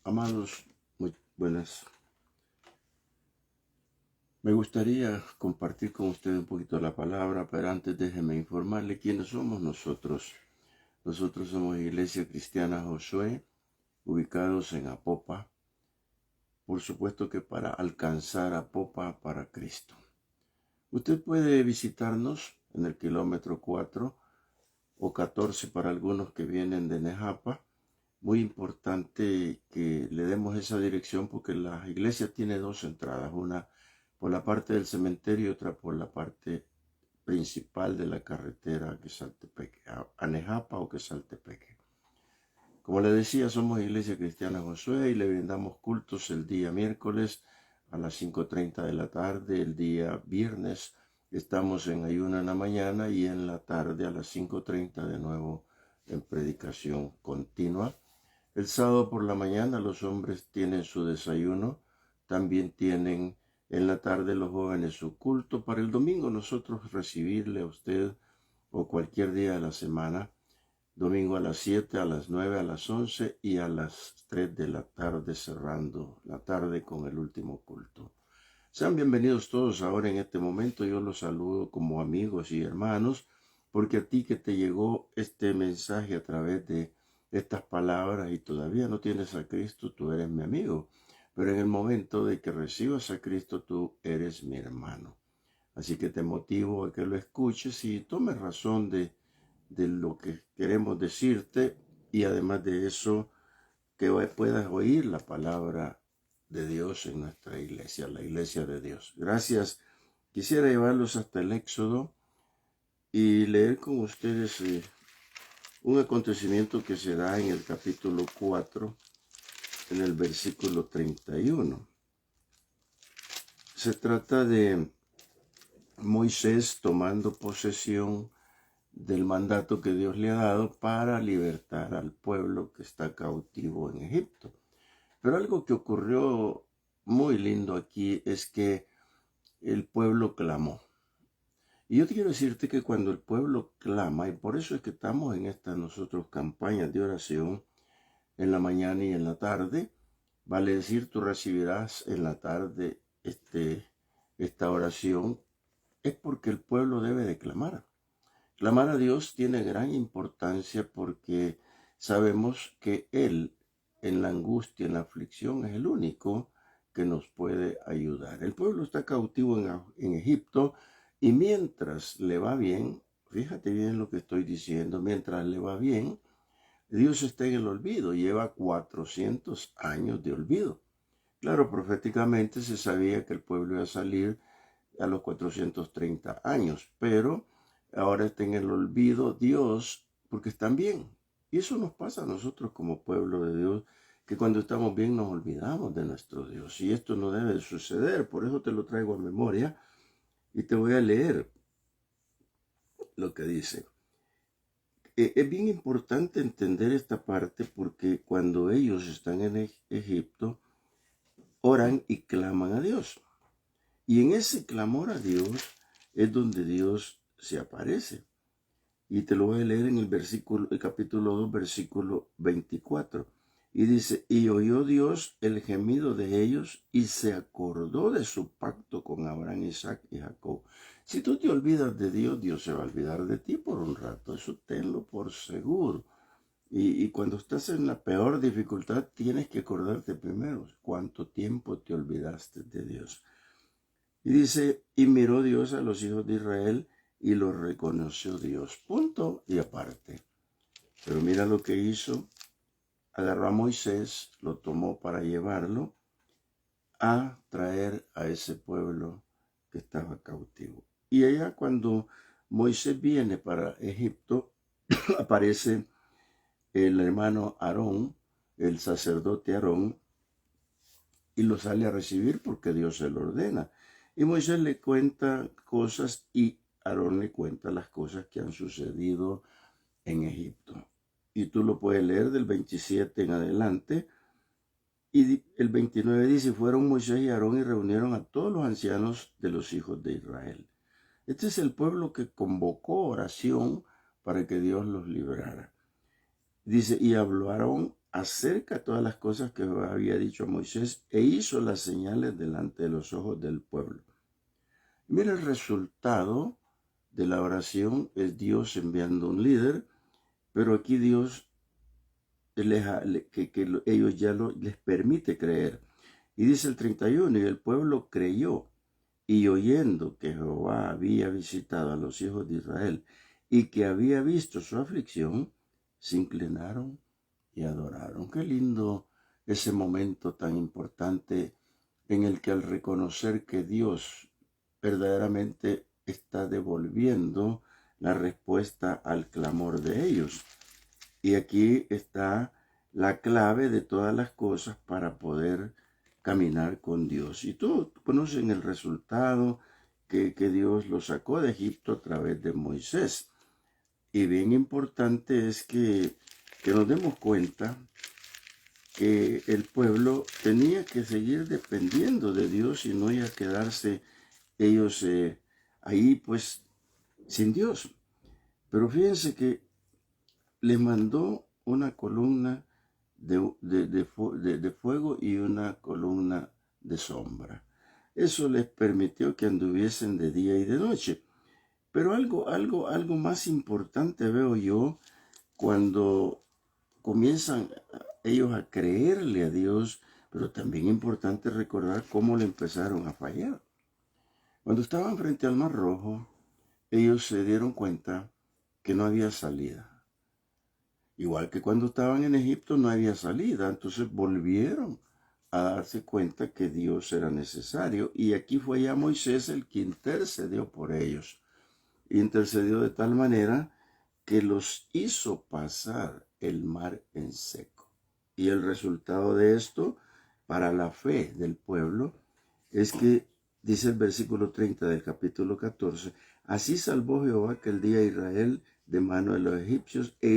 Amados, muy buenas. Me gustaría compartir con ustedes un poquito la palabra, pero antes déjenme informarle quiénes somos nosotros. Nosotros somos Iglesia Cristiana Josué, ubicados en Apopa. Por supuesto que para alcanzar Apopa para Cristo. Usted puede visitarnos en el kilómetro 4 o 14 para algunos que vienen de Nejapa. Muy importante que le demos esa dirección porque la iglesia tiene dos entradas, una por la parte del cementerio y otra por la parte principal de la carretera que Saltepeque, a Nejapa o que Saltepeque. Como le decía, somos Iglesia Cristiana Josué y le brindamos cultos el día miércoles a las 5:30 de la tarde, el día viernes estamos en ayuno en la mañana y en la tarde a las 5:30 de nuevo en predicación continua. El sábado por la mañana los hombres tienen su desayuno, también tienen en la tarde los jóvenes su culto. Para el domingo nosotros recibirle a usted o cualquier día de la semana, domingo a las 7, a las 9, a las 11 y a las 3 de la tarde cerrando la tarde con el último culto. Sean bienvenidos todos ahora en este momento. Yo los saludo como amigos y hermanos, porque a ti que te llegó este mensaje a través de estas palabras y todavía no tienes a Cristo, tú eres mi amigo. Pero en el momento de que recibas a Cristo, tú eres mi hermano. Así que te motivo a que lo escuches y tomes razón de lo que queremos decirte y además de eso, que puedas oír la palabra de Dios en nuestra iglesia, la iglesia de Dios. Gracias. Quisiera llevarlos hasta el Éxodo y leer con ustedes un acontecimiento que se da en el capítulo 4, en el versículo 31. Se trata de Moisés tomando posesión del mandato que Dios le ha dado para libertar al pueblo que está cautivo en Egipto. Pero algo que ocurrió muy lindo aquí es que el pueblo clamó. Y yo te quiero decirte que cuando el pueblo clama, y por eso es que estamos en estas nosotros campañas de oración en la mañana y en la tarde, vale decir, tú recibirás en la tarde esta oración, es porque el pueblo debe de clamar. Clamar a Dios tiene gran importancia porque sabemos que Él, en la angustia, en la aflicción, es el único que nos puede ayudar. El pueblo está cautivo en Egipto y mientras le va bien, fíjate bien lo que estoy diciendo, mientras le va bien, Dios está en el olvido, lleva 400 años de olvido. Claro, proféticamente se sabía que el pueblo iba a salir a los 430 años, pero ahora está en el olvido Dios porque están bien. Y eso nos pasa a nosotros como pueblo de Dios, que cuando estamos bien nos olvidamos de nuestro Dios. Y esto no debe de suceder, por eso te lo traigo a memoria y te voy a leer lo que dice. Es bien importante entender esta parte porque cuando ellos están en Egipto, oran y claman a Dios. Y en ese clamor a Dios es donde Dios se aparece. Y te lo voy a leer en el capítulo 2, versículo 24. Y dice, y oyó Dios el gemido de ellos y se acordó de su pacto con Abraham, Isaac y Jacob. Si tú te olvidas de Dios, Dios se va a olvidar de ti por un rato. Eso tenlo por seguro. Y cuando estás en la peor dificultad, tienes que acordarte primero cuánto tiempo te olvidaste de Dios. Y dice, y miró Dios a los hijos de Israel y los reconoció Dios. Punto y aparte. Pero mira lo que hizo. Agarró a Moisés, lo tomó para llevarlo a traer a ese pueblo que estaba cautivo. Y allá cuando Moisés viene para Egipto, aparece el hermano Aarón, el sacerdote Aarón, y lo sale a recibir porque Dios se lo ordena. Y Moisés le cuenta cosas y Aarón le cuenta las cosas que han sucedido en Egipto. Y tú lo puedes leer del 27 en adelante. Y el 29 dice, fueron Moisés y Aarón y reunieron a todos los ancianos de los hijos de Israel. Este es el pueblo que convocó oración para que Dios los librara. Dice, y habló Aarón acerca de todas las cosas que Jehová había dicho a Moisés e hizo las señales delante de los ojos del pueblo. Mira, el resultado de la oración es Dios enviando un líder, pero aquí Dios ellos ya les permite creer. Y dice el 31, y el pueblo creyó, y oyendo que Jehová había visitado a los hijos de Israel y que había visto su aflicción, se inclinaron y adoraron. Qué lindo ese momento tan importante en el que al reconocer que Dios verdaderamente está devolviendo la respuesta al clamor de ellos. Y aquí está la clave de todas las cosas para poder caminar con Dios. Y todos conocen el resultado que Dios lo sacó de Egipto a través de Moisés. Y bien importante es que nos demos cuenta que el pueblo tenía que seguir dependiendo de Dios y no iba a quedarse ellos ahí pues sin Dios. Pero fíjense que les mandó una columna de fuego y una columna de sombra. Eso les permitió que anduviesen de día y de noche. Pero algo más importante veo yo cuando comienzan ellos a creerle a Dios, pero también importante recordar cómo le empezaron a fallar. Cuando estaban frente al Mar Rojo, ellos se dieron cuenta que no había salida. Igual que cuando estaban en Egipto no había salida, entonces volvieron a darse cuenta que Dios era necesario. Y aquí fue ya Moisés el que intercedió por ellos. Intercedió de tal manera que los hizo pasar el mar en seco. Y el resultado de esto, para la fe del pueblo, es que, dice el versículo 30 del capítulo 14, así salvó Jehová aquel día a Israel de mano de los egipcios, e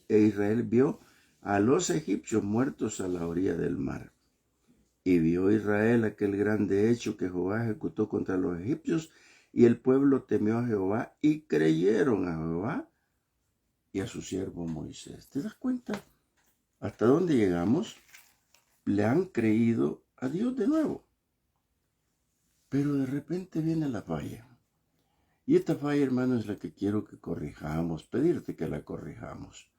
Israel vio a los egipcios muertos a la orilla del mar. Y vio Israel aquel grande hecho que Jehová ejecutó contra los egipcios, y el pueblo temió a Jehová y creyeron a Jehová y a su siervo Moisés. ¿Te das cuenta hasta dónde llegamos? Le han creído a Dios de nuevo. Pero de repente viene la falla. Y esta falla, hermano, es la que quiero que corrijamos, pedirte que la corrijamos.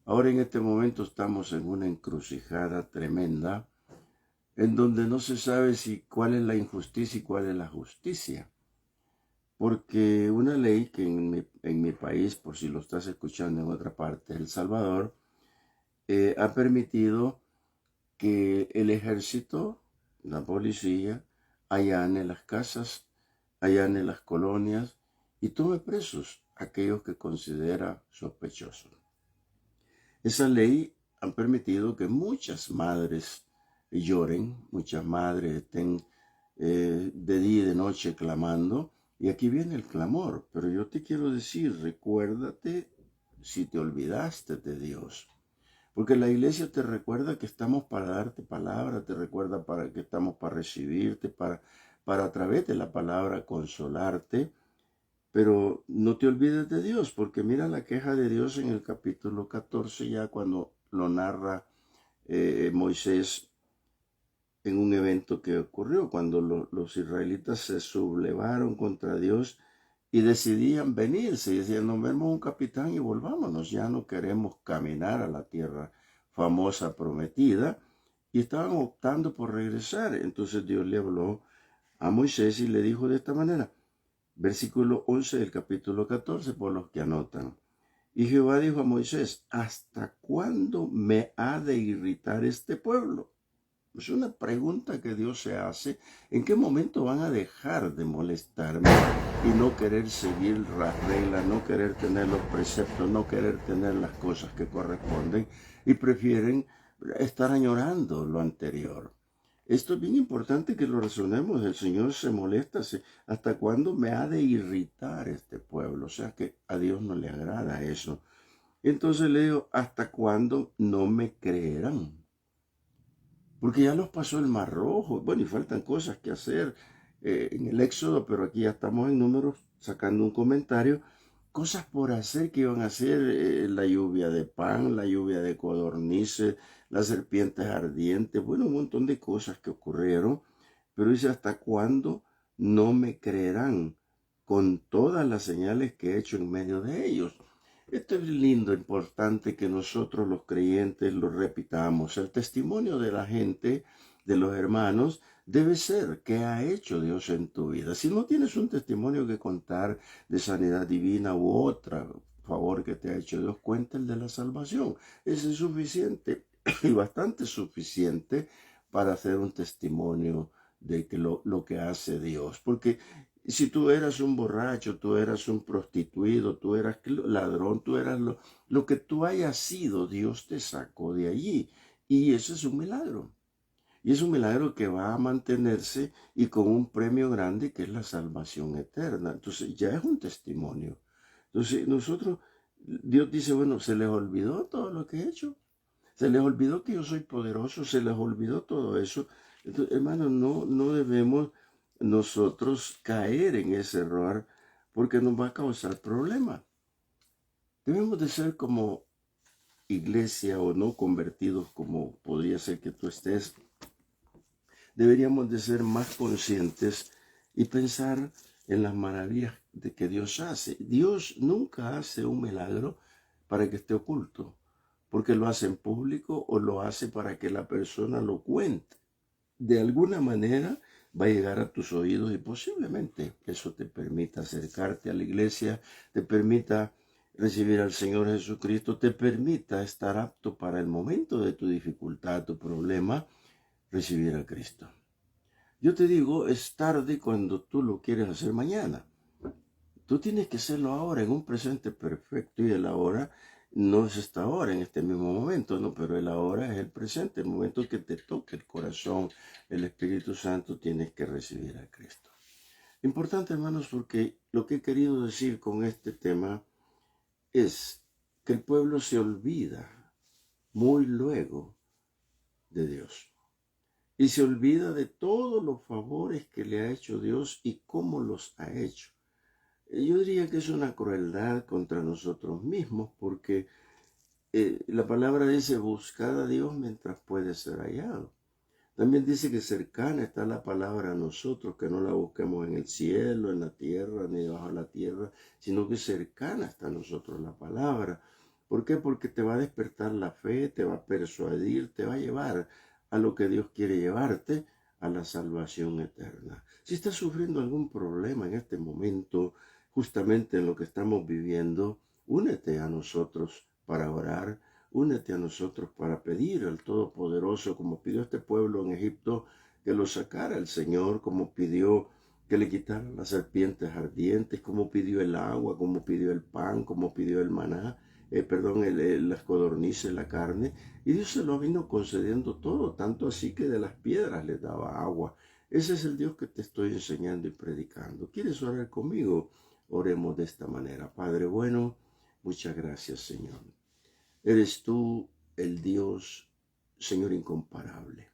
Ahora en este momento estamos en una encrucijada tremenda, en donde no se sabe cuál es la injusticia y cuál es la justicia. Porque una ley que en mi país, por si lo estás escuchando en otra parte, El Salvador, ha permitido que el ejército, la policía, allane las casas, allane las colonias y tome presos a aquellos que considera sospechosos. Esa ley ha permitido que muchas madres lloren, muchas madres estén de día y de noche clamando, y aquí viene el clamor. Pero yo te quiero decir, recuérdate si te olvidaste de Dios. Porque la iglesia te recuerda que estamos para darte palabra, te recuerda que estamos para recibirte, para a través de la palabra consolarte. Pero no te olvides de Dios, porque mira la queja de Dios en el capítulo 14, ya cuando lo narra Moisés en un evento que ocurrió, cuando los israelitas se sublevaron contra Dios y decidían venirse, y decían, nombremos un capitán y volvámonos, ya no queremos caminar a la tierra famosa prometida, y estaban optando por regresar. Entonces Dios le habló a Moisés y le dijo de esta manera, versículo 11 del capítulo 14, por los que anotan. Y Jehová dijo a Moisés, ¿hasta cuándo me ha de irritar este pueblo? Es una pregunta que Dios se hace. ¿En qué momento van a dejar de molestarme y no querer seguir las reglas, no querer tener los preceptos, no querer tener las cosas que corresponden y prefieren estar añorando lo anterior? Esto es bien importante que lo razonemos. El Señor se molesta. ¿Hasta cuándo me ha de irritar este pueblo? O sea que a Dios no le agrada eso. Entonces le digo, ¿hasta cuándo no me creerán? Porque ya los pasó el Mar Rojo. Bueno, y faltan cosas que hacer en el Éxodo, pero aquí ya estamos en Números sacando un comentario. cosas por hacer que iban a hacer, la lluvia de pan, la lluvia de codornices, las serpientes ardientes, bueno, un montón de cosas que ocurrieron, pero dice, ¿hasta cuándo no me creerán con todas las señales que he hecho en medio de ellos? Esto es lindo, importante que nosotros los creyentes lo repitamos. El testimonio de la gente, de los hermanos, debe ser qué ha hecho Dios en tu vida. Si no tienes un testimonio que contar de sanidad divina u otra favor que te ha hecho Dios, cuenta el de la salvación. Ese es suficiente y bastante suficiente para hacer un testimonio de que lo que hace Dios. Porque si tú eras un borracho, tú eras un prostituido, tú eras ladrón, tú eras lo que tú hayas sido, Dios te sacó de allí. Y eso es un milagro. Y es un milagro que va a mantenerse y con un premio grande que es la salvación eterna. Entonces ya es un testimonio. Entonces nosotros, Dios dice, bueno, se les olvidó todo lo que he hecho. Se les olvidó que yo soy poderoso, se les olvidó todo eso. Entonces, hermano, no debemos nosotros caer en ese error porque nos va a causar problemas. Debemos de ser como iglesia o no convertidos como podría ser que tú estés. Deberíamos de ser más conscientes y pensar en las maravillas de que Dios hace. Dios nunca hace un milagro para que esté oculto, porque lo hace en público o lo hace para que la persona lo cuente. De alguna manera va a llegar a tus oídos y posiblemente eso te permita acercarte a la iglesia, te permita recibir al Señor Jesucristo, te permita estar apto para el momento de tu dificultad, tu problema, recibir a Cristo. Yo te digo, es tarde cuando tú lo quieres hacer mañana. Tú tienes que hacerlo ahora, en un presente perfecto, y el ahora no es esta hora, en este mismo momento, no, pero el ahora es el presente, el momento que te toque el corazón, el Espíritu Santo, tienes que recibir a Cristo. Importante, hermanos, porque lo que he querido decir con este tema es que el pueblo se olvida muy luego de Dios. Y se olvida de todos los favores que le ha hecho Dios y cómo los ha hecho. Yo diría que es una crueldad contra nosotros mismos porque la palabra dice buscad a Dios mientras puede ser hallado. También dice que cercana está la palabra a nosotros, que no la busquemos en el cielo, en la tierra, ni debajo de la tierra, sino que cercana está a nosotros la palabra. ¿Por qué? Porque te va a despertar la fe, te va a persuadir, te va a llevar a lo que Dios quiere llevarte, a la salvación eterna. Si estás sufriendo algún problema en este momento, justamente en lo que estamos viviendo, únete a nosotros para orar. Únete a nosotros para pedir al Todopoderoso, como pidió este pueblo en Egipto, que lo sacara el Señor, como pidió que le quitaran las serpientes ardientes, como pidió el agua, como pidió el pan, como pidió el maná, las codornices, la carne. Y Dios se lo vino concediendo todo, tanto así que de las piedras les daba agua. Ese es el Dios que te estoy enseñando y predicando. ¿Quieres orar conmigo? Oremos de esta manera. Padre bueno, muchas gracias, Señor. Eres tú el Dios, Señor, incomparable.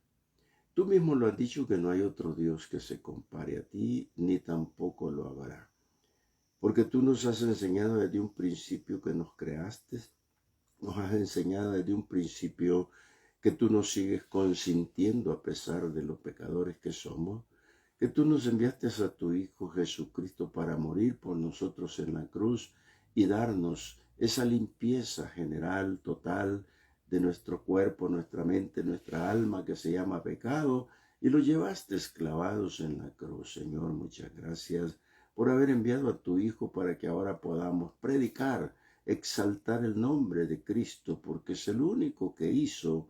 Tú mismo lo has dicho que no hay otro Dios que se compare a ti, ni tampoco lo habrá. Porque tú nos has enseñado desde un principio que nos creaste, nos has enseñado desde un principio que tú nos sigues consintiendo a pesar de los pecadores que somos, que tú nos enviaste a tu Hijo Jesucristo para morir por nosotros en la cruz y darnos esa limpieza general, total, de nuestro cuerpo, nuestra mente, nuestra alma, que se llama pecado, y lo llevaste clavados en la cruz. Señor, muchas gracias por haber enviado a tu Hijo para que ahora podamos predicar, exaltar el nombre de Cristo, porque es el único que hizo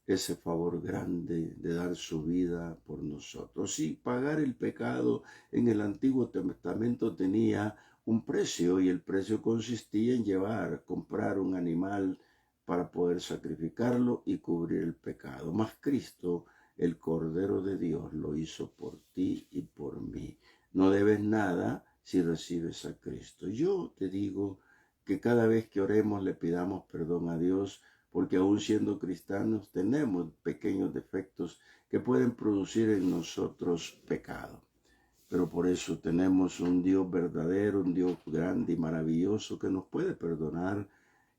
ese favor grande de dar su vida por nosotros. Sí, pagar el pecado en el Antiguo Testamento tenía un precio, y el precio consistía en comprar un animal para poder sacrificarlo y cubrir el pecado. Mas Cristo, el Cordero de Dios, lo hizo por ti y por mí. No debes nada si recibes a Cristo. Yo te digo que cada vez que oremos le pidamos perdón a Dios, porque aún siendo cristianos tenemos pequeños defectos que pueden producir en nosotros pecado. pero por eso tenemos un Dios verdadero, un Dios grande y maravilloso que nos puede perdonar.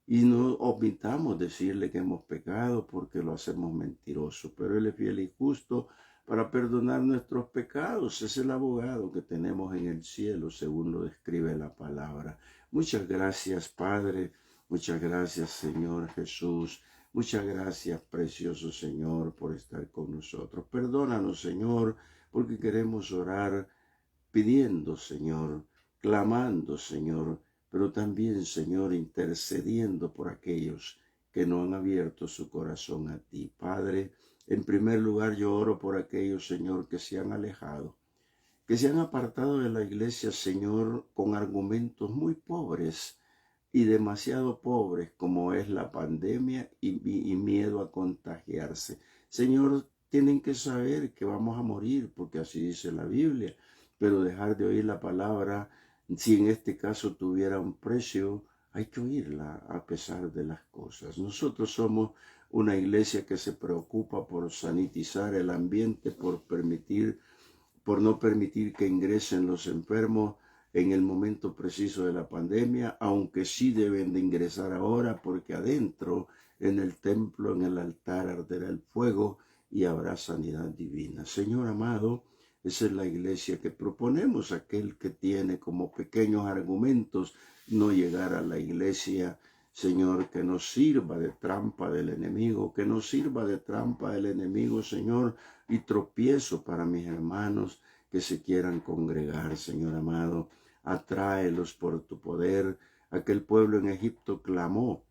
Y no omitamos decirle que hemos pecado porque lo hacemos mentiroso, pero Él es fiel y justo para perdonar nuestros pecados. Es el abogado que tenemos en el cielo, según lo describe la palabra. Muchas gracias, Padre. Muchas gracias, Señor Jesús. Muchas gracias, precioso Señor, por estar con nosotros. Perdónanos, Señor, porque queremos orar pidiendo, Señor, clamando, Señor, pero también, Señor, intercediendo por aquellos que no han abierto su corazón a ti. Padre, en primer lugar yo oro por aquellos, Señor, que se han alejado, que se han apartado de la iglesia, Señor, con argumentos muy pobres y demasiado pobres, como es la pandemia y miedo a contagiarse. Señor, tienen que saber que vamos a morir, porque así dice la Biblia, pero dejar de oír la palabra, si en este caso tuviera un precio, hay que oírla a pesar de las cosas. Nosotros somos una iglesia que se preocupa por sanitizar el ambiente, por no permitir que ingresen los enfermos en el momento preciso de la pandemia, aunque sí deben de ingresar ahora, porque adentro, en el templo, en el altar, arderá el fuego y habrá sanidad divina. Señor amado, esa es la iglesia que proponemos. Aquel que tiene como pequeños argumentos no llegar a la iglesia, Señor, que nos sirva de trampa del enemigo, que nos sirva de trampa del enemigo, Señor, y tropiezo para mis hermanos que se quieran congregar, Señor amado. Atráelos por tu poder. Aquel pueblo en Egipto clamó,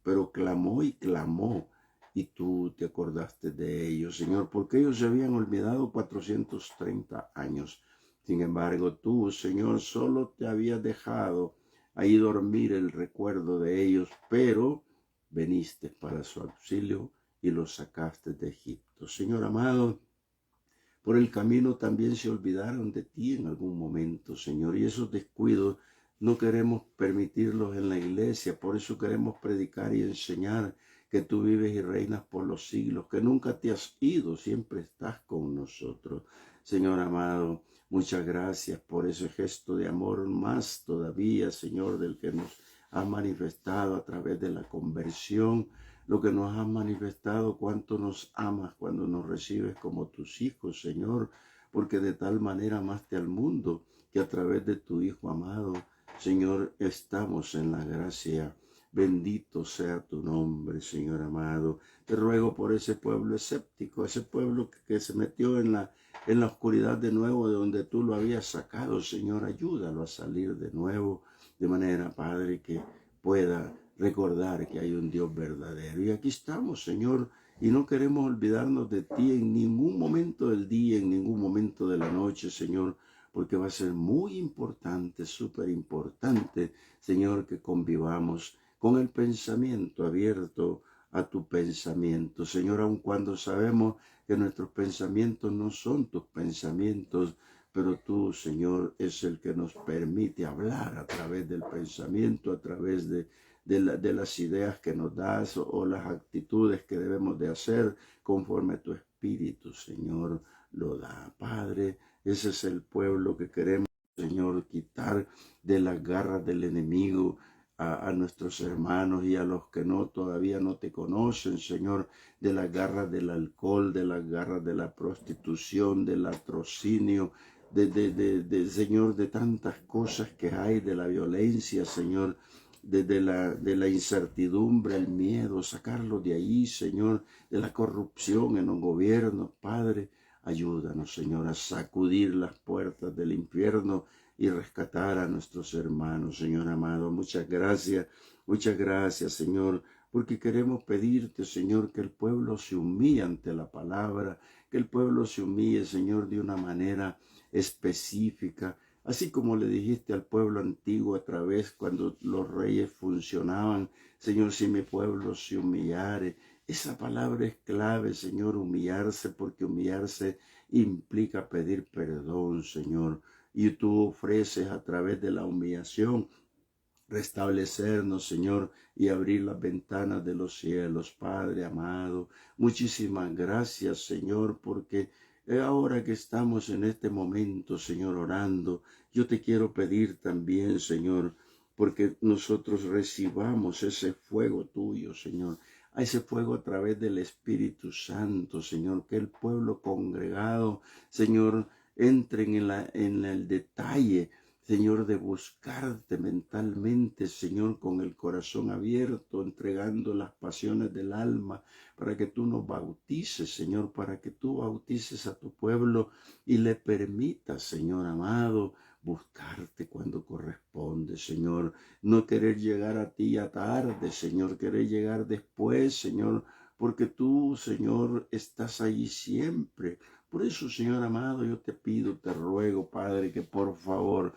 pero clamó y clamó. Y tú te acordaste de ellos, Señor, porque ellos se habían olvidado 430 años. Sin embargo, tú, Señor, solo te habías dejado ahí dormir el recuerdo de ellos, pero veniste para su auxilio y los sacaste de Egipto. Señor amado, por el camino también se olvidaron de ti en algún momento, Señor, y esos descuidos no queremos permitirlos en la iglesia. Por eso queremos predicar y enseñar que tú vives y reinas por los siglos, que nunca te has ido, siempre estás con nosotros. Señor amado, muchas gracias por ese gesto de amor más todavía, Señor, del que nos has manifestado a través de la conversión, lo que nos has manifestado, cuánto nos amas cuando nos recibes como tus hijos, Señor, porque de tal manera amaste al mundo que a través de tu Hijo amado, Señor, estamos en la gracia. Bendito sea tu nombre, Señor amado. Te ruego por ese pueblo escéptico, ese pueblo que se metió en la oscuridad de nuevo, de donde tú lo habías sacado, Señor. Ayúdalo a salir de nuevo, de manera, Padre, que pueda recordar que hay un Dios verdadero. Y aquí estamos, Señor, y no queremos olvidarnos de ti en ningún momento del día, en ningún momento de la noche, Señor, porque va a ser muy importante, súper importante, Señor, que convivamos con el pensamiento abierto a tu pensamiento, Señor, aun cuando sabemos que nuestros pensamientos no son tus pensamientos, pero tú, Señor, es el que nos permite hablar a través del pensamiento, a través de las ideas que nos das o las actitudes que debemos de hacer conforme tu Espíritu, Señor, lo da. Padre, ese es el pueblo que queremos, Señor, quitar de las garras del enemigo a nuestros hermanos y a los que todavía no te conocen, Señor, de las garras del alcohol, de las garras de la prostitución, del latrocinio, Señor, de tantas cosas que hay, de la violencia, Señor, de la incertidumbre, el miedo, sacarlo de ahí, Señor, de la corrupción en los gobiernos, Padre. Ayúdanos, Señor, a sacudir las puertas del infierno y rescatar a nuestros hermanos, Señor amado. Muchas gracias, Señor, porque queremos pedirte, Señor, que el pueblo se humille ante la palabra, que el pueblo se humille, Señor, de una manera específica, así como le dijiste al pueblo antiguo a través cuando los reyes funcionaban. Señor, si mi pueblo se humillare. Esa palabra es clave, Señor, humillarse, porque humillarse implica pedir perdón, Señor. Y tú ofreces a través de la humillación restablecernos, Señor, y abrir las ventanas de los cielos. Padre amado, muchísimas gracias, Señor, porque Ahora que estamos en este momento, Señor, orando, yo te quiero pedir también, Señor, porque nosotros recibamos ese fuego tuyo, Señor, a ese fuego a través del Espíritu Santo, Señor, que el pueblo congregado, Señor, entren en el detalle, Señor, de buscarte mentalmente, Señor, con el corazón abierto, entregando las pasiones del alma, para que tú nos bautices, Señor, para que tú bautices a tu pueblo y le permitas, Señor amado, buscarte cuando corresponde, Señor. No querer llegar a ti a tarde, Señor, querer llegar después, Señor, porque tú, Señor, estás ahí siempre. Por eso, Señor amado, yo te pido, te ruego, Padre, que por favor,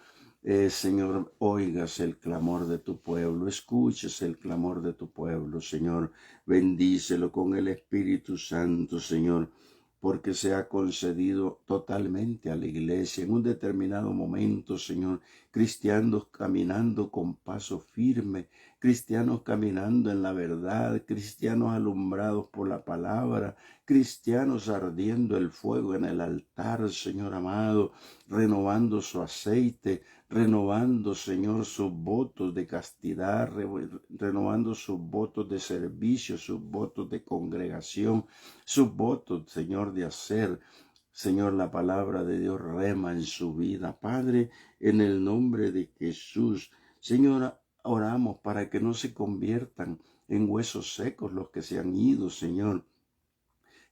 Señor, oigas el clamor de tu pueblo, escuches el clamor de tu pueblo, Señor. Bendícelo con el Espíritu Santo, Señor, porque se ha concedido totalmente a la iglesia en un determinado momento, Señor, cristianos caminando con paso firme, cristianos caminando en la verdad, cristianos alumbrados por la palabra, cristianos ardiendo el fuego en el altar, Señor amado, renovando su aceite, renovando, Señor, sus votos de castidad, renovando sus votos de servicio, sus votos de congregación, sus votos, Señor, de hacer, Señor, la palabra de Dios rema en su vida. Padre, en el nombre de Jesús, Señor, oramos para que no se conviertan en huesos secos los que se han ido, Señor.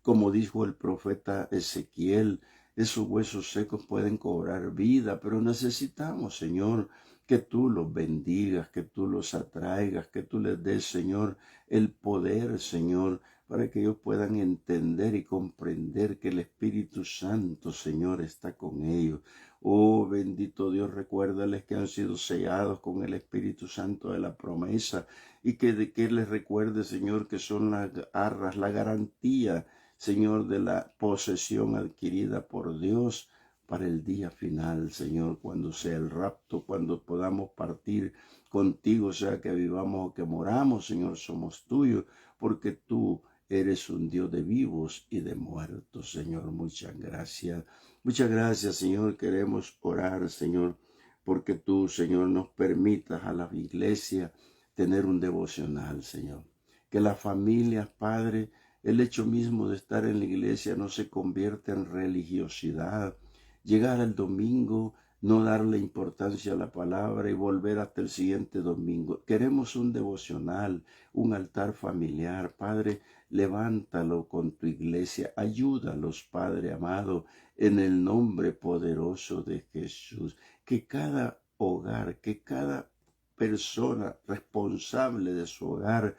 Como dijo el profeta Ezequiel, esos huesos secos pueden cobrar vida, pero necesitamos, Señor, que tú los bendigas, que tú los atraigas, que tú les des, Señor, el poder, Señor, para que ellos puedan entender y comprender que el Espíritu Santo, Señor, está con ellos. Oh, bendito Dios, recuérdales que han sido sellados con el Espíritu Santo de la promesa y que les recuerde, Señor, que son las arras, la garantía, Señor, de la posesión adquirida por Dios para el día final, Señor, cuando sea el rapto, cuando podamos partir contigo, sea que vivamos o que moramos, Señor, somos tuyos, porque tú eres un Dios de vivos y de muertos, Señor. Muchas gracias. Muchas gracias, Señor. Queremos orar, Señor, porque tú, Señor, nos permitas a la iglesia tener un devocional, Señor. Que las familias, Padre, el hecho mismo de estar en la iglesia no se convierte en religiosidad. Llegar al domingo, no darle importancia a la palabra y volver hasta el siguiente domingo. Queremos un devocional, un altar familiar. Padre, levántalo con tu iglesia. Ayúdalos, Padre amado, en el nombre poderoso de Jesús. Que cada hogar, que cada persona responsable de su hogar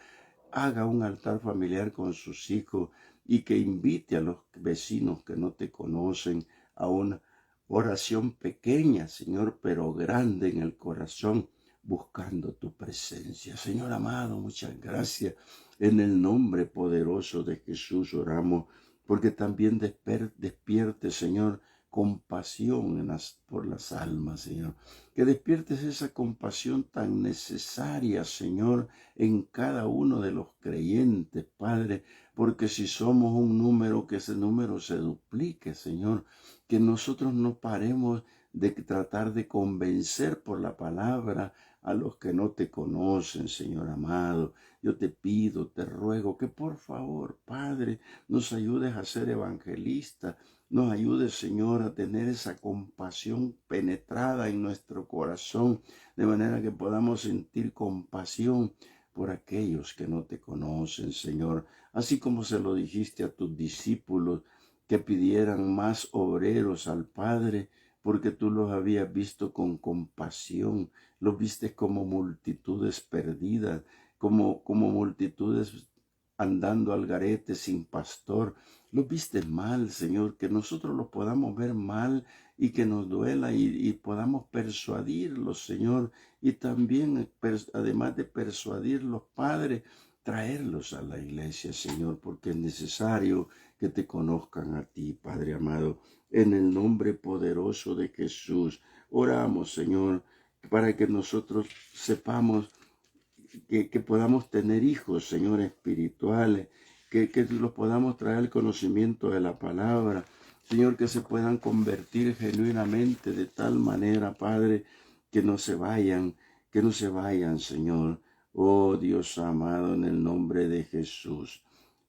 haga un altar familiar con sus hijos y que invite a los vecinos que no te conocen a una oración pequeña, Señor, pero grande en el corazón, buscando tu presencia. Señor amado, muchas gracias. En el nombre poderoso de Jesús oramos, porque también despierte, Señor, compasión por las almas, Señor. Que despiertes esa compasión tan necesaria, Señor, en cada uno de los creyentes, Padre, porque si somos un número, que ese número se duplique, Señor, que nosotros no paremos de tratar de convencer por la palabra a los que no te conocen, Señor amado. Yo te pido, te ruego que por favor, Padre, nos ayudes a ser evangelistas, nos ayudes, Señor, a tener esa compasión penetrada en nuestro corazón, de manera que podamos sentir compasión por aquellos que no te conocen, Señor, así como se lo dijiste a tus discípulos, que pidieran más obreros al Padre, porque tú los habías visto con compasión, los viste como multitudes perdidas, como multitudes andando al garete sin pastor. Los viste mal, Señor, que nosotros los podamos ver mal y que nos duela y podamos persuadirlos, Señor, y también, además de persuadirlos, Padre, traerlos a la iglesia, Señor, porque es necesario que te conozcan a ti, Padre amado. En el nombre poderoso de Jesús, oramos, Señor, para que nosotros sepamos que podamos tener hijos, Señor, espirituales, que los podamos traer al conocimiento de la palabra, Señor, que se puedan convertir genuinamente de tal manera, Padre, que no se vayan, Señor. Oh Dios amado, en el nombre de Jesús,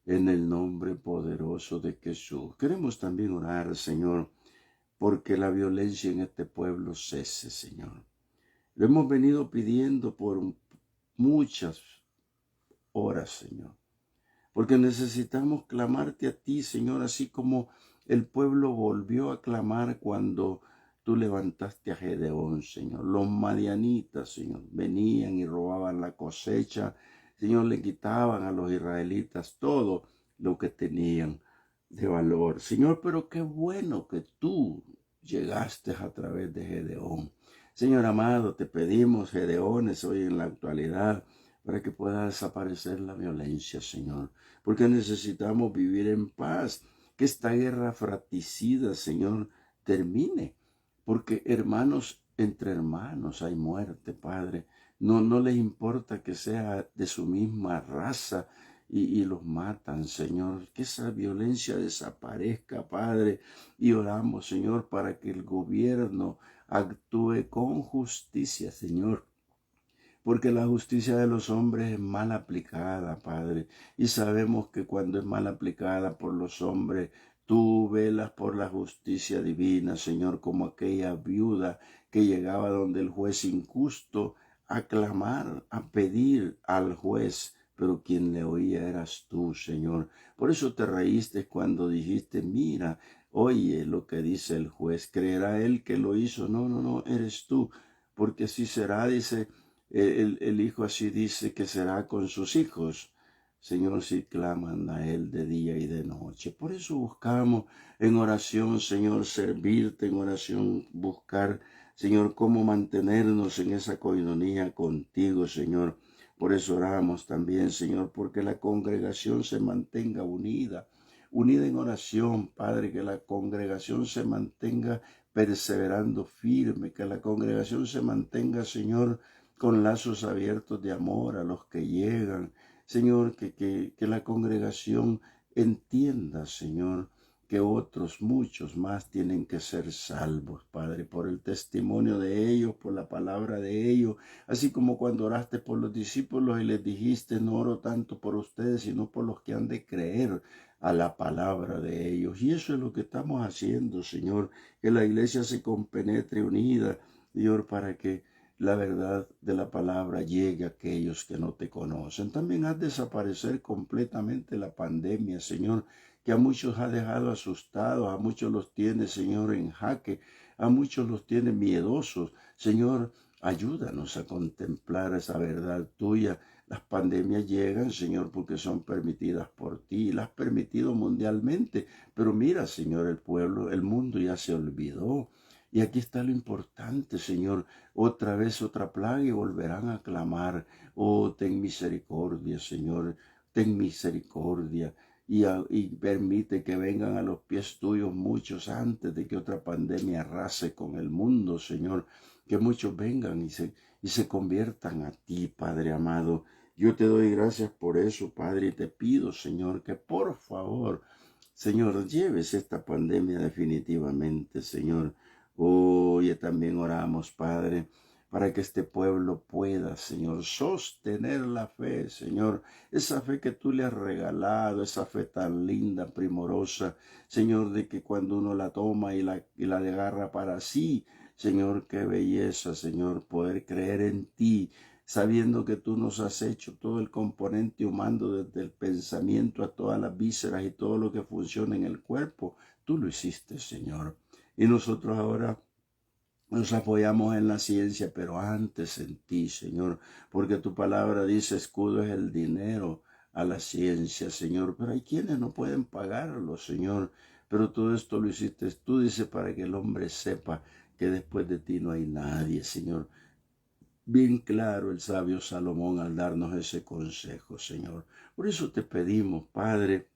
en el nombre poderoso de Jesús. Queremos también orar, Señor, porque la violencia en este pueblo cese, Señor. Lo hemos venido pidiendo por muchas horas, Señor, porque necesitamos clamarte a ti, Señor, así como el pueblo volvió a clamar cuando tú levantaste a Gedeón, Señor. Los madianitas, Señor, venían y robaban la cosecha, Señor, le quitaban a los israelitas todo lo que tenían de valor. Señor, pero qué bueno que tú llegaste a través de Gedeón. Señor amado, te pedimos Gedeones hoy en la actualidad para que pueda desaparecer la violencia, Señor, porque necesitamos vivir en paz, que esta guerra fratricida, Señor, termine, porque hermanos, entre hermanos hay muerte, Padre. No les importa que sea de su misma raza y los matan, Señor. Que esa violencia desaparezca, Padre. Y oramos, Señor, para que el gobierno actúe con justicia, Señor. Porque la justicia de los hombres es mal aplicada, Padre. Y sabemos que cuando es mal aplicada por los hombres, tú velas por la justicia divina, Señor, como aquella viuda que llegaba donde el juez injusto a clamar, a pedir al juez, pero quien le oía eras tú, Señor. Por eso te reíste cuando dijiste, mira, oye lo que dice el juez, ¿creerá él que lo hizo? No, eres tú, porque así será, dice el Hijo, así dice que será con sus hijos, Señor, si claman a Él de día y de noche. Por eso buscamos en oración, Señor, servirte en oración, buscar, Señor, cómo mantenernos en esa coinonía contigo, Señor. Por eso oramos también, Señor, porque la congregación se mantenga unida en oración, Padre, que la congregación se mantenga perseverando firme, que la congregación se mantenga, Señor, con lazos abiertos de amor a los que llegan. Señor, que la congregación entienda, Señor, que otros, muchos más, tienen que ser salvos, Padre, por el testimonio de ellos, por la palabra de ellos, así como cuando oraste por los discípulos y les dijiste, no oro tanto por ustedes, sino por los que han de creer a la palabra de ellos. Y eso es lo que estamos haciendo, Señor, que la iglesia se compenetre unida, Señor, para que la verdad de la palabra llegue a aquellos que no te conocen. También haz desaparecer completamente la pandemia, Señor, que a muchos ha dejado asustados, a muchos los tiene, Señor, en jaque, a muchos los tiene miedosos. Señor, ayúdanos a contemplar esa verdad tuya. Las pandemias llegan, Señor, porque son permitidas por ti, las has permitido mundialmente. Pero mira, Señor, el mundo ya se olvidó. Y aquí está lo importante, Señor. Otra vez otra plaga y volverán a clamar. Oh, ten misericordia, Señor. Ten misericordia. Y permite que vengan a los pies tuyos muchos antes de que otra pandemia arrase con el mundo, Señor. Que muchos vengan y se conviertan a ti, Padre amado. Yo te doy gracias por eso, Padre, y te pido, Señor, que por favor, Señor, lleves esta pandemia definitivamente, Señor. Hoy también oramos, Padre, para que este pueblo pueda, Señor, sostener la fe, Señor, esa fe que tú le has regalado, esa fe tan linda, primorosa, Señor, de que cuando uno la toma y la agarra para sí, Señor, qué belleza, Señor, poder creer en ti, sabiendo que tú nos has hecho todo el componente humano, desde el pensamiento a todas las vísceras y todo lo que funciona en el cuerpo, tú lo hiciste, Señor. Y nosotros ahora nos apoyamos en la ciencia, pero antes en ti, Señor, porque tu palabra dice, escudo es el dinero a la ciencia, Señor, pero hay quienes no pueden pagarlo, Señor, pero todo esto lo hiciste tú, dice, para que el hombre sepa que después de ti no hay nadie, Señor. Bien claro el sabio Salomón al darnos ese consejo, Señor. Por eso te pedimos, Padre,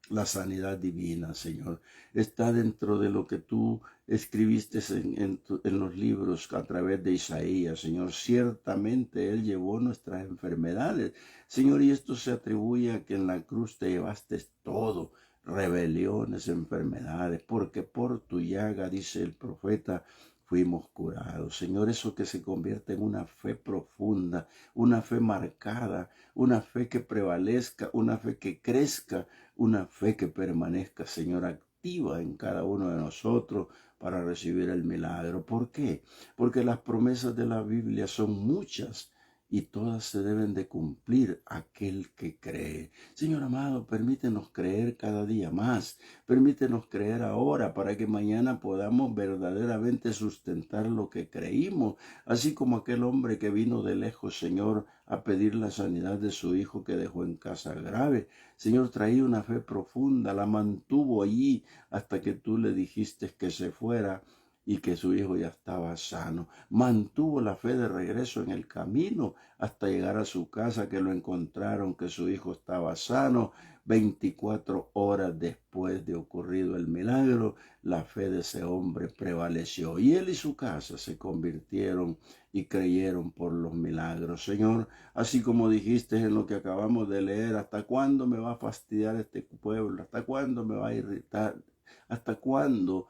la sanidad divina, Señor. Está dentro de lo que tú escribiste en los libros a través de Isaías, Señor. Ciertamente Él llevó nuestras enfermedades, Señor, y esto se atribuye a que en la cruz te llevaste todo, rebeliones, enfermedades, porque por tu llaga, dice el profeta, fuimos curados. Señor, eso que se convierte en una fe profunda, una fe marcada, una fe que prevalezca, una fe que crezca, una fe que permanezca, Señor, activa en cada uno de nosotros para recibir el milagro. ¿Por qué? Porque las promesas de la Biblia son muchas y todas se deben de cumplir aquel que cree. Señor amado, permítenos creer cada día más. Permítenos creer ahora para que mañana podamos verdaderamente sustentar lo que creímos. Así como aquel hombre que vino de lejos, Señor, a pedir la sanidad de su hijo que dejó en casa grave. Señor, traía una fe profunda, la mantuvo allí hasta que tú le dijiste que se fuera y que su hijo ya estaba sano. Mantuvo la fe de regreso en el camino hasta llegar a su casa, que lo encontraron, que su hijo estaba sano. 24 horas después de ocurrido el milagro, la fe de ese hombre prevaleció y él y su casa se convirtieron y creyeron por los milagros. Señor, así como dijiste en lo que acabamos de leer, ¿hasta cuándo me va a fastidiar este pueblo? ¿Hasta cuándo me va a irritar? ¿Hasta cuándo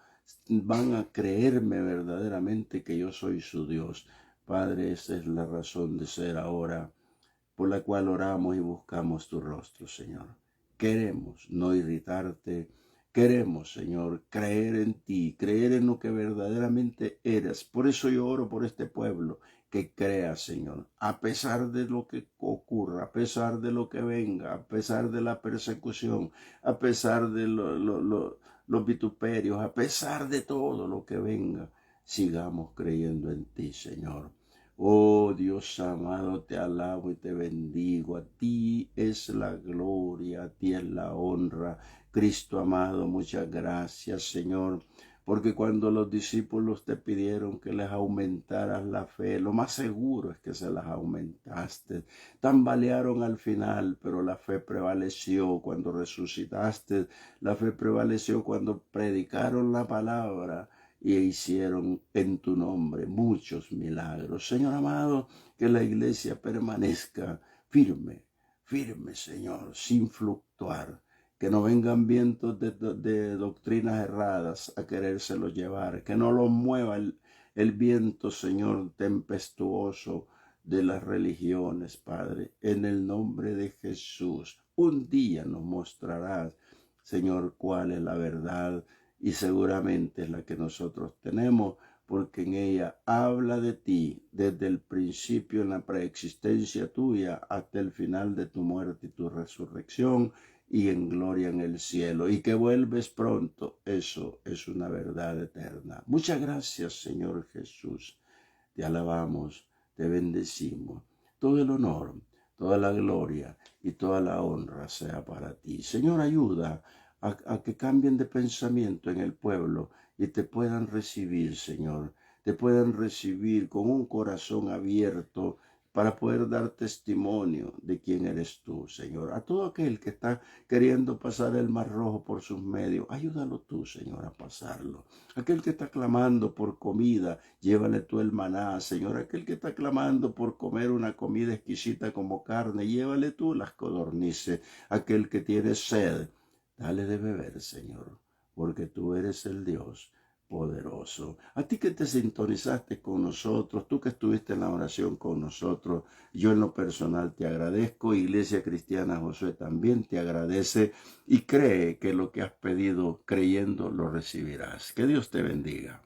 van a creerme verdaderamente que yo soy su Dios? Padre, esa es la razón de ser ahora, por la cual oramos y buscamos tu rostro, Señor. Queremos no irritarte, queremos, Señor, creer en ti, creer en lo que verdaderamente eres. Por eso yo oro por este pueblo, que crea, Señor, a pesar de lo que ocurra, a pesar de lo que venga, a pesar de la persecución, a pesar de los vituperios, a pesar de todo lo que venga, sigamos creyendo en ti, Señor. Oh Dios amado, te alabo y te bendigo. A ti es la gloria, a ti es la honra. Cristo amado, muchas gracias, Señor, porque cuando los discípulos te pidieron que les aumentaras la fe, lo más seguro es que se las aumentaste. Tambalearon al final, pero la fe prevaleció cuando resucitaste. La fe prevaleció cuando predicaron la palabra y hicieron en tu nombre muchos milagros. Señor amado, que la iglesia permanezca firme, firme, Señor, sin fluctuar. Que no vengan vientos de doctrinas erradas a querérselos llevar. Que no los mueva el viento, Señor, tempestuoso de las religiones, Padre. En el nombre de Jesús, un día nos mostrarás, Señor, cuál es la verdad, y seguramente es la que nosotros tenemos, porque en ella habla de ti desde el principio, en la preexistencia tuya, hasta el final de tu muerte y tu resurrección, y en gloria en el cielo, y que vuelves pronto. Eso es una verdad eterna. Muchas gracias, Señor Jesús. Te alabamos, te bendecimos. Todo el honor, toda la gloria y toda la honra sea para ti. Señor, ayuda a que cambien de pensamiento en el pueblo y te puedan recibir, Señor. Te puedan recibir con un corazón abierto para poder dar testimonio de quién eres tú, Señor. A todo aquel que está queriendo pasar el Mar Rojo por sus medios, ayúdalo tú, Señor, a pasarlo. Aquel que está clamando por comida, llévale tú el maná, Señor. Aquel que está clamando por comer una comida exquisita como carne, llévale tú las codornices. Aquel que tiene sed, dale de beber, Señor, porque tú eres el Dios poderoso. A ti que te sintonizaste con nosotros, tú que estuviste en la oración con nosotros, yo en lo personal te agradezco. Iglesia Cristiana Josué también te agradece y cree que lo que has pedido creyendo lo recibirás. Que Dios te bendiga.